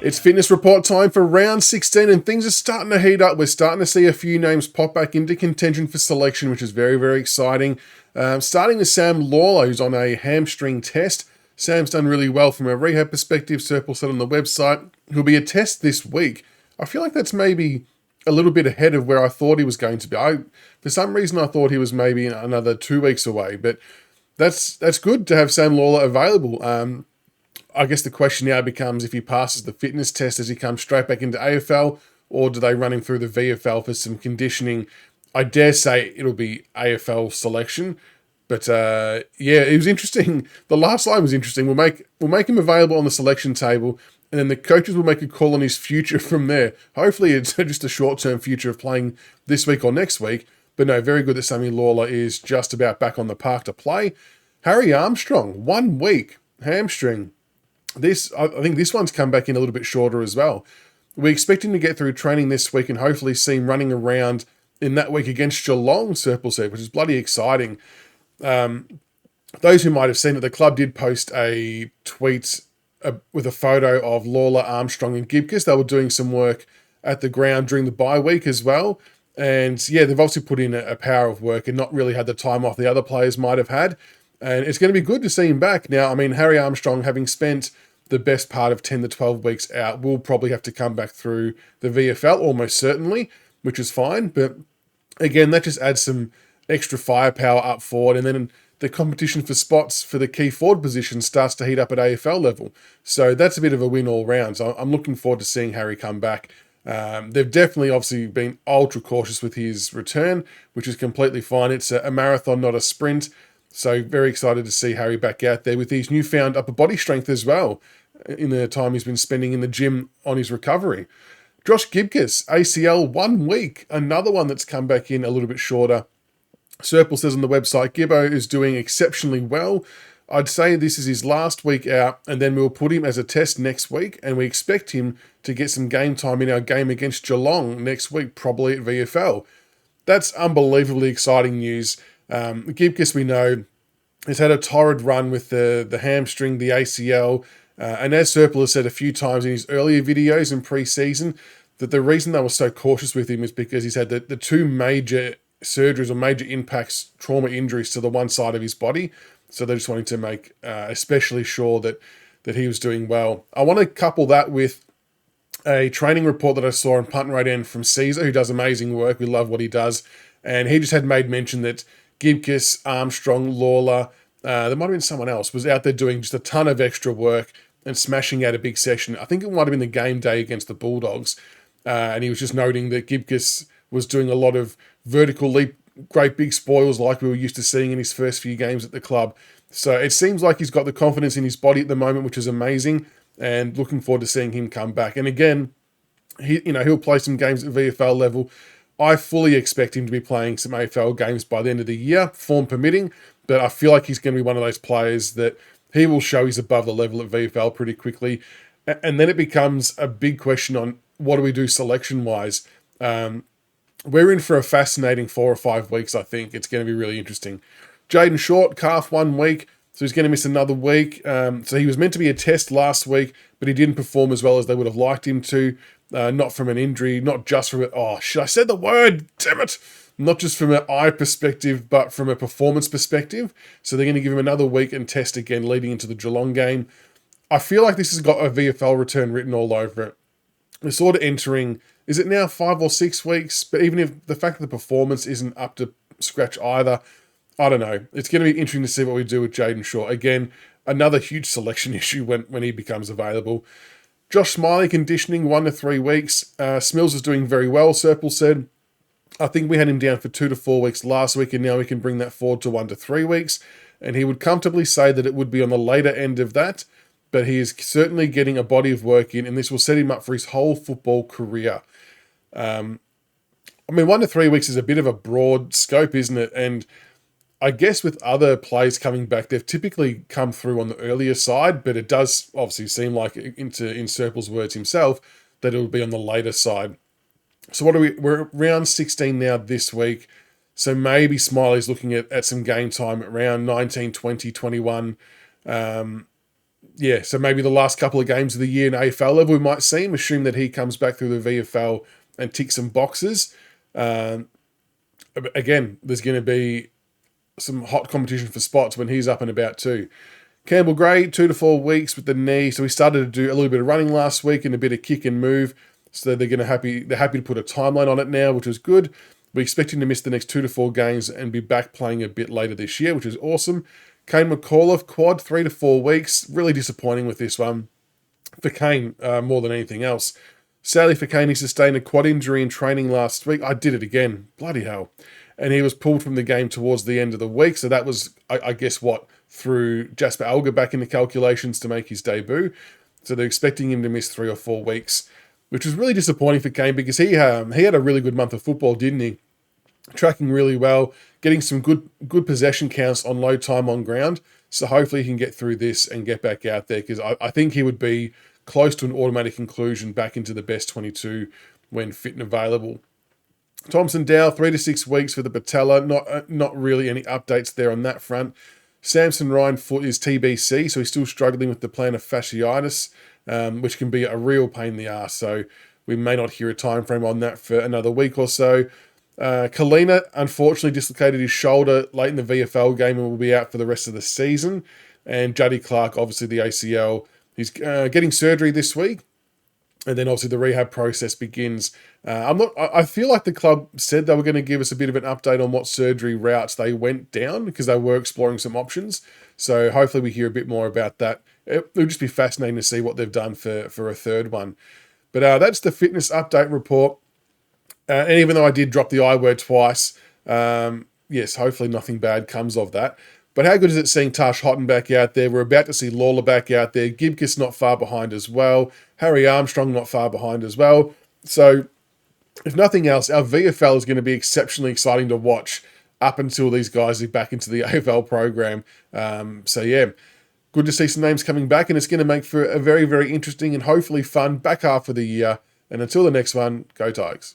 It's fitness report time for round 16 and things are starting to heat up. We're starting to see a few names pop back into contention for selection, which is very, very exciting. Starting with Sam Lawler, who's on a hamstring test. Sam's done really well from a rehab perspective. Serple said on the website, he'll be a test this week. I feel like that's maybe a little bit ahead of where I thought he was going to be. For some reason, I thought he was maybe another 2 weeks away, but that's good to have Sam Lawler available. I guess the question now becomes if he passes the fitness test, does he come straight back into AFL or do they run him through the VFL for some conditioning? I dare say it'll be AFL selection. But yeah, it was interesting. The last line was interesting. We'll make him available on the selection table and then the coaches will make a call on his future from there. Hopefully it's just a short-term future of playing this week or next week. But no, very good that Sammy Lawler is just about back on the park to play. Harry Armstrong, 1 week, hamstring. I think this one's come back in a little bit shorter as well. We expect him to get through training this week and hopefully see him running around in that week against Geelong, Serple said, which is bloody exciting. Those who might have seen it, the club did post a tweet with a photo of Lawler, Armstrong and GIBCUS. They were doing some work at the ground during the bye week as well. And yeah, they've obviously put in a power of work and not really had the time off the other players might have had. And it's going to be good to see him back. Now, I mean, Harry Armstrong, having spent the best part of 10 to 12 weeks out, will probably have to come back through the VFL, almost certainly, which is fine. But again, that just adds some extra firepower up forward. And then the competition for spots for the key forward position starts to heat up at AFL level. So that's a bit of a win all round. So I'm looking forward to seeing Harry come back. They've definitely obviously been ultra cautious with his return, which is completely fine. It's a marathon, not a sprint. So very excited to see Harry back out there with his newfound upper body strength as well in the time he's been spending in the gym on his recovery. Josh GIBCUS, ACL 1 week, another one that's come back in a little bit shorter. Serple says on the website, Gibbo is doing exceptionally well. I'd say this is his last week out and then we'll put him as a test next week and we expect him to get some game time in our game against Geelong next week, probably at VFL. That's unbelievably exciting news. GIBCUS, we know, has had a torrid run with the hamstring, the ACL, and as Serple has said a few times in his earlier videos in pre-season, that the reason they were so cautious with him is because he's had the two major surgeries or major impacts, trauma injuries to the one side of his body. So they just wanted to make especially sure that he was doing well. I want to couple that with a training report that I saw on Punt Right End from Caesar, who does amazing work. We love what he does. And he just had made mention that GIBCUS, Armstrong, Lawler, there might have been someone else, was out there doing just a ton of extra work and smashing out a big session. I think it might have been the game day against the Bulldogs. And he was just noting that GIBCUS was doing a lot of vertical leap, great big spoils like we were used to seeing in his first few games at the club. So it seems like he's got the confidence in his body at the moment, which is amazing. And looking forward to seeing him come back. And again, he'll play some games at VFL level. I fully expect him to be playing some AFL games by the end of the year, form permitting, but I feel like he's going to be one of those players that he will show he's above the level at VFL pretty quickly. And then it becomes a big question on what do we do selection-wise. We're in for a fascinating 4 or 5 weeks, I think. It's going to be really interesting. Jaden Short, calf 1 week, so he's going to miss another week. So he was meant to be a test last week, but he didn't perform as well as they would have liked him to. Not from an injury, not just from I said the word, damn it! Not just from an eye perspective, but from a performance perspective. So they're going to give him another week and test again leading into the Geelong game. I feel like this has got a VFL return written all over it. We're sort of entering, is it now 5 or 6 weeks? But even if the fact that the performance isn't up to scratch either, I don't know. It's going to be interesting to see what we do with Jaden Shaw. Again, another huge selection issue when he becomes available. Josh Smiley conditioning 1 to 3 weeks. Smills is doing very well, Serple said. I think we had him down for 2 to 4 weeks last week, and now we can bring that forward to 1 to 3 weeks. And he would comfortably say that it would be on the later end of that, but he is certainly getting a body of work in, and this will set him up for his whole football career. 1 to 3 weeks is a bit of a broad scope, isn't it? And I guess with other players coming back, they've typically come through on the earlier side, but it does obviously seem like, in Serple's words himself, that it'll be on the later side. So we're around 16 now this week. So maybe Smiley's looking at some game time at around 19, 20, 21. yeah, so maybe the last couple of games of the year in AFL level we might see him, assume that he comes back through the VFL and ticks some boxes. Again, there's going to be some hot competition for spots when he's up and about too. Campbell Gray, 2 to 4 weeks with the knee. So he started to do a little bit of running last week and a bit of kick and move. So they're happy to put a timeline on it now, which is good. We expect him to miss the next 2 to 4 games and be back playing a bit later this year, which is awesome. Kane McAuliffe, quad, 3 to 4 weeks. Really disappointing with this one for Kane more than anything else. Sadly for Kane, he sustained a quad injury in training last week. I did it again. Bloody hell. And he was pulled from the game towards the end of the week. So that was, I guess, threw Jasper Alger back into calculations to make his debut. So they're expecting him to miss 3 or 4 weeks, which was really disappointing for Kane because he had a really good month of football, didn't he? Tracking really well, getting some good possession counts on low time on ground. So hopefully he can get through this and get back out there because I think he would be close to an automatic inclusion back into the best 22 when fit and available. Thompson Dow, 3 to 6 weeks for the patella. Not really any updates there on that front. Samson Ryan foot is TBC, so he's still struggling with the plantar fasciitis, which can be a real pain in the ass. So we may not hear a time frame on that for another week or so. Kalina unfortunately dislocated his shoulder late in the VFL game and will be out for the rest of the season. And Juddy Clark, obviously the ACL, he's getting surgery this week. And then obviously the rehab process begins. I feel like the club said they were going to give us a bit of an update on what surgery routes they went down because they were exploring some options. So hopefully we hear a bit more about that. It would just be fascinating to see what they've done for a third one. But that's the fitness update report. And even though I did drop the I word twice, yes, hopefully nothing bad comes of that. But how good is it seeing Tash Houghton back out there? We're about to see Lawler back out there. GIBCUS not far behind as well. Harry Armstrong not far behind as well. So, if nothing else, our VFL is going to be exceptionally exciting to watch up until these guys are back into the AFL program. So, yeah, good to see some names coming back, and it's going to make for a very, very interesting and hopefully fun back half of the year. And until the next one, go Tigers.